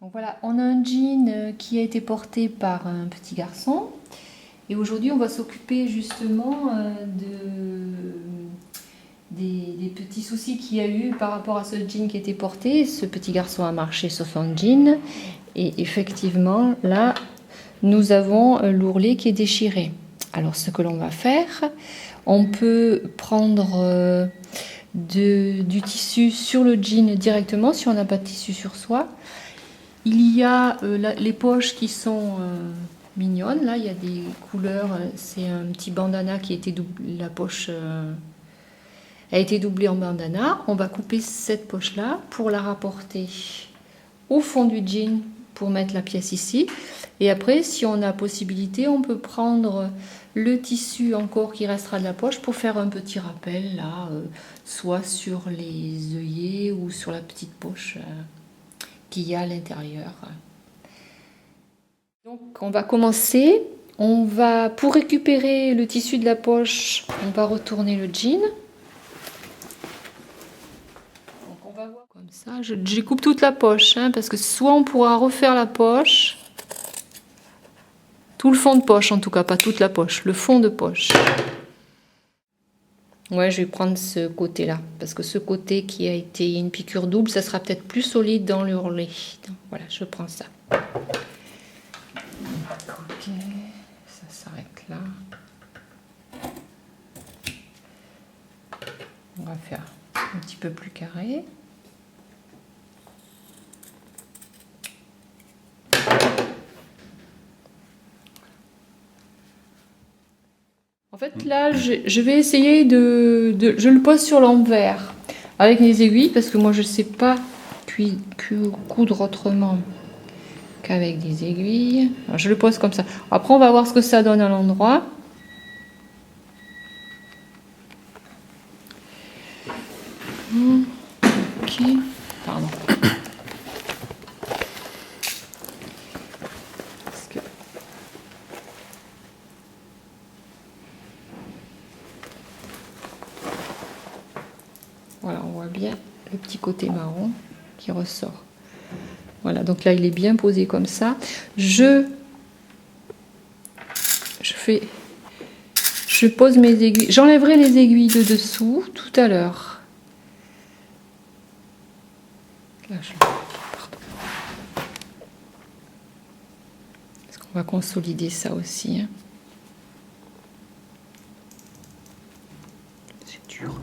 Donc voilà, on a un jean qui a été porté par un petit garçon. Et aujourd'hui, on va s'occuper justement des petits soucis qu'il y a eu par rapport à ce jean qui a été porté. Ce petit garçon a marché sur son jean. Et effectivement, là, nous avons l'ourlet qui est déchiré. Alors, ce que l'on va faire, on peut prendre du tissu sur le jean directement, si on n'a pas de tissu sur soi. Il y a les poches qui sont mignonnes. Là, il y a des couleurs. C'est un petit bandana qui a été doublé. La poche a été doublée en bandana. On va couper cette poche-là pour la rapporter au fond du jean pour mettre la pièce ici. Et après, si on a possibilité, on peut prendre le tissu encore qui restera de la poche pour faire un petit rappel là, soit sur les œillets ou sur la petite poche qu'il y a à l'intérieur. Donc on va commencer. Pour récupérer le tissu de la poche, on va retourner le jean. Donc on va voir comme ça. Je découpe toute la poche parce que soit on pourra refaire la poche, tout le fond de poche en tout cas, pas toute la poche, le fond de poche. Ouais, je vais prendre ce côté-là, parce que ce côté qui a été une piqûre double, ça sera peut-être plus solide dans le ourlet. Donc, voilà, je prends ça. Ok, ça s'arrête là. On va faire un petit peu plus carré. En fait, là, je vais essayer je le pose sur l'envers avec mes aiguilles parce que moi, je ne sais pas coudre autrement qu'avec des aiguilles. Alors, je le pose comme ça. Après, on va voir ce que ça donne à l'endroit. Ok. Pardon. Voilà, on voit bien le petit côté marron qui ressort. Voilà, donc là, il est bien posé comme ça. Je pose mes aiguilles. J'enlèverai les aiguilles de dessous tout à l'heure. Pardon. Parce qu'on va consolider ça aussi. C'est dur.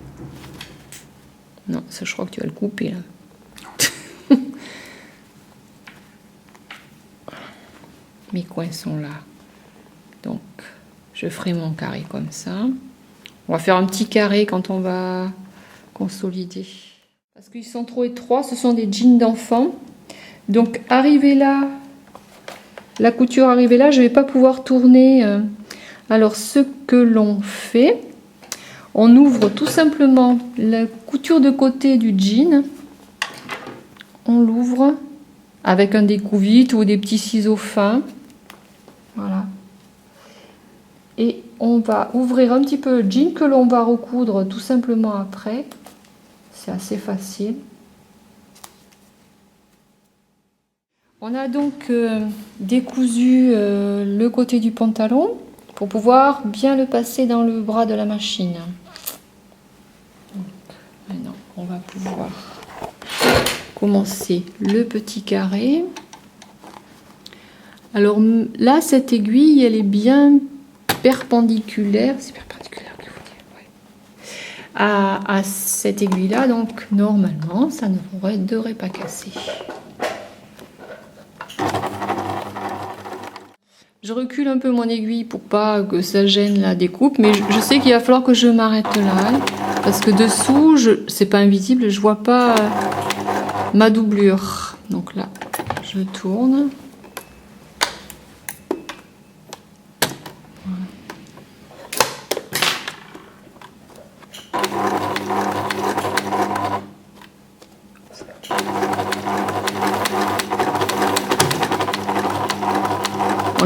Non, ça, je crois que tu vas le couper là. Mes coins sont là. Donc, je ferai mon carré comme ça. On va faire un petit carré quand on va consolider. Parce qu'ils sont trop étroits, ce sont des jeans d'enfant. Donc, arrivé là, la couture arrivée là, je ne vais pas pouvoir tourner. Alors, ce que l'on fait, on ouvre tout simplement la couture de côté du jean. On l'ouvre avec un découvite ou des petits ciseaux fins. Voilà. Et on va ouvrir un petit peu le jean que l'on va recoudre tout simplement après. C'est assez facile. On a donc décousu le côté du pantalon pour pouvoir bien le passer dans le bras de la machine. Donc, maintenant, on va pouvoir commencer le petit carré. Alors là, cette aiguille, elle est bien perpendiculaire. C'est perpendiculaire qu'il faut dire, ouais. À cette aiguille-là, donc normalement, ça ne devrait pas casser. Je recule un peu mon aiguille pour pas que ça gêne la découpe, mais je sais qu'il va falloir que je m'arrête là, parce que dessous, c'est pas invisible, je vois pas ma doublure. Donc là, je tourne.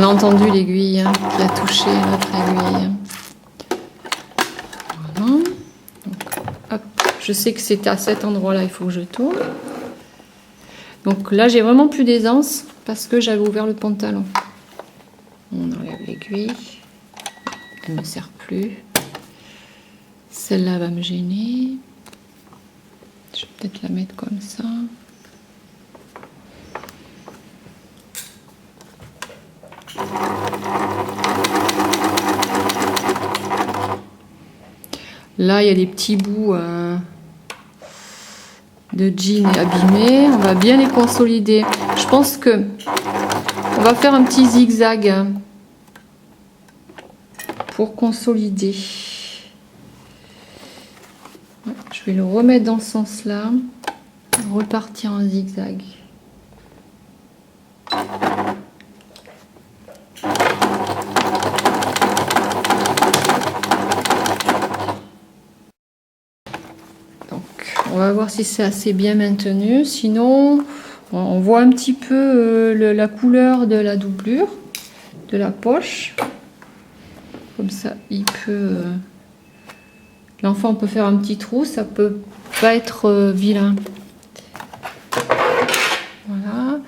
On a entendu l'aiguille qui a touché notre aiguille. Voilà. Donc, hop. Je sais que c'est à cet endroit-là, il faut que je tourne. Donc là, j'ai vraiment plus d'aisance parce que j'avais ouvert le pantalon. On enlève l'aiguille. Elle ne me sert plus. Celle-là va me gêner. Je vais peut-être la mettre comme ça. Là, il y a des petits bouts de jean abîmés. On va bien les consolider. Je pense que on va faire un petit zigzag pour consolider. Je vais le remettre dans ce sens-là. Repartir en zigzag. On va voir si c'est assez bien maintenu. Sinon, on voit un petit peu la couleur de la doublure de la poche. Comme ça, il peut... l'enfant peut faire un petit trou. Ça peut pas être vilain. Voilà.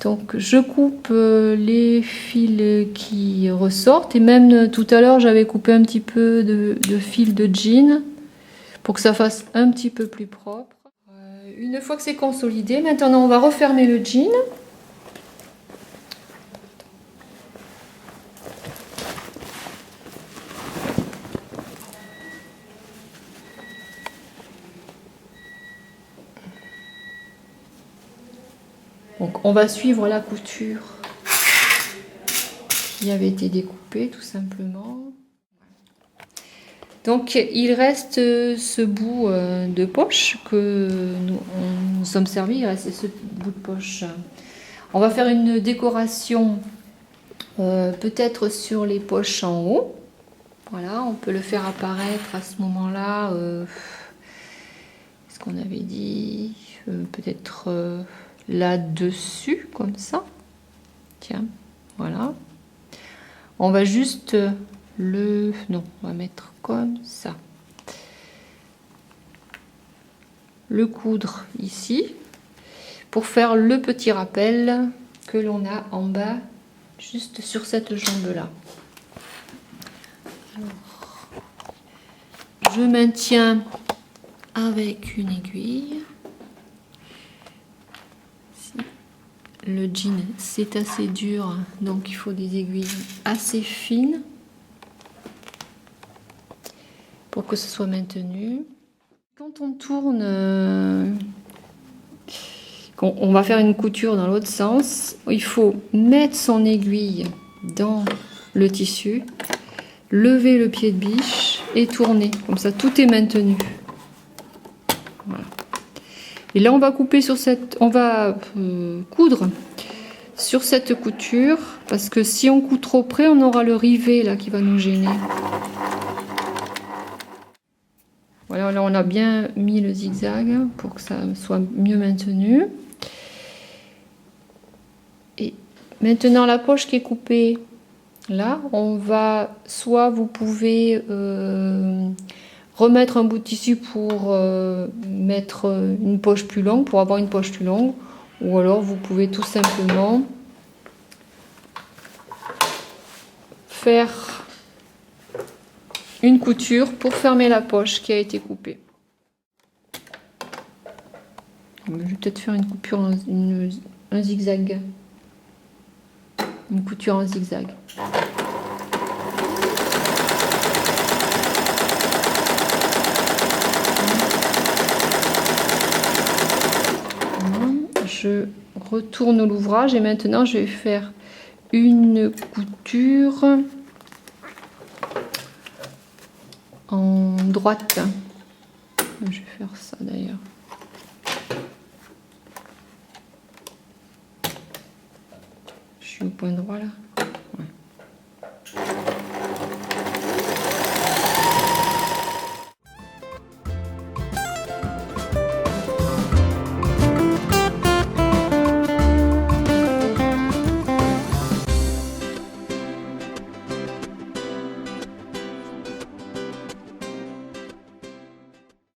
Donc, je coupe les fils qui ressortent. Et même tout à l'heure, j'avais coupé un petit peu de fil de jean pour que ça fasse un petit peu plus propre. Une fois que c'est consolidé, maintenant on va refermer le jean. Donc on va suivre la couture qui avait été découpée tout simplement. Donc il reste ce bout de poche que nous sommes servis, il reste ce bout de poche. On va faire une décoration peut-être sur les poches en haut. Voilà, on peut le faire apparaître à ce moment-là. Ce qu'on avait dit, peut-être là-dessus, comme ça. Tiens, voilà. On va juste non, on va mettre comme ça. Le coudre ici pour faire le petit rappel que l'on a en bas, juste sur cette jambe-là. Je maintiens avec une aiguille. Le jean, c'est assez dur, donc il faut des aiguilles assez fines pour que ce soit maintenu. Quand on tourne, on va faire une couture dans l'autre sens, il faut mettre son aiguille dans le tissu, lever le pied de biche et tourner. Comme ça, tout est maintenu. Voilà. Et là, on va couper sur on va coudre sur cette couture parce que si on coud trop près, on aura le rivet là qui va nous gêner. Voilà, là on a bien mis le zigzag pour que ça soit mieux maintenu. Et maintenant la poche qui est coupée, là, on va soit vous pouvez remettre un bout de tissu pour mettre une poche plus longue, pour avoir une poche plus longue, ou alors vous pouvez tout simplement faire une couture pour fermer la poche qui a été coupée. Je vais peut-être faire une coupure, un zigzag. Une couture en zigzag. Je retourne l'ouvrage et maintenant je vais faire une couture en droite. Je vais faire ça d'ailleurs. Je suis au point droit là.